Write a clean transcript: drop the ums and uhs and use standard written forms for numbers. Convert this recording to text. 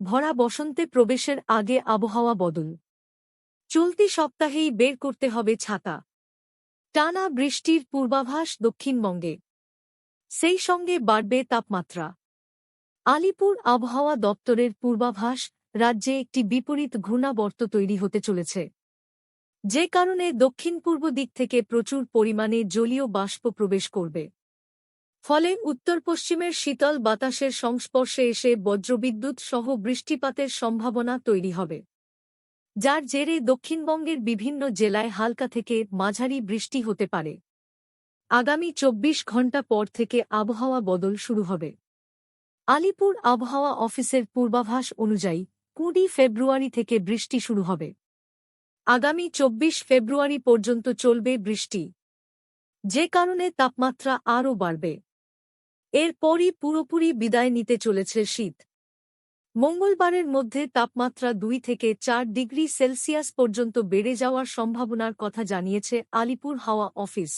ভরা বসন্তে প্রবেশের আগে আবহাওয়া বদল। চলতি সপ্তাহেই বের করতে হবে ছাতা। টানা বৃষ্টির পূর্বাভাস দক্ষিণবঙ্গে, সেই সঙ্গে বাড়বে তাপমাত্রা। আলিপুর আবহাওয়া দপ্তরের পূর্বাভাস, রাজ্যে একটি বিপরীত ঘূর্ণাবর্ত তৈরি হতে চলেছে, যে কারণে দক্ষিণ পূর্ব দিক থেকে প্রচুর পরিমাণে জলীয় বাষ্প প্রবেশ করবে। ফলে উত্তর পশ্চিমের শীতল বাতাসের সংস্পর্শে এসে বজ্রবিদ্যুৎ সহ বৃষ্টিপাতের সম্ভাবনা তৈরি হবে, যার জেরে দক্ষিণবঙ্গের বিভিন্ন জেলায় হালকা থেকে মাঝারি বৃষ্টি হতে পারে। আগামী 24 ঘণ্টা পর থেকে আবহাওয়া বদল শুরু হবে। আলিপুর আবহাওয়া অফিসের পূর্বাভাস অনুযায়ী 20 ফেব্রুয়ারি থেকে বৃষ্টি শুরু হবে। আগামী 24 ফেব্রুয়ারি পর্যন্ত চলবে বৃষ্টি, যে কারণে তাপমাত্রা আরও বাড়বে। এরপরই পুরোপুরি বিদায় নিতে চলেছে শীত। মঙ্গলবারের মধ্যে তাপমাত্রা 2 থেকে 4 ডিগ্রি সেলসিয়াস পর্যন্ত বেড়ে যাওয়ার সম্ভাবনার কথা জানিয়েছে আলিপুর হাওয়া অফিস।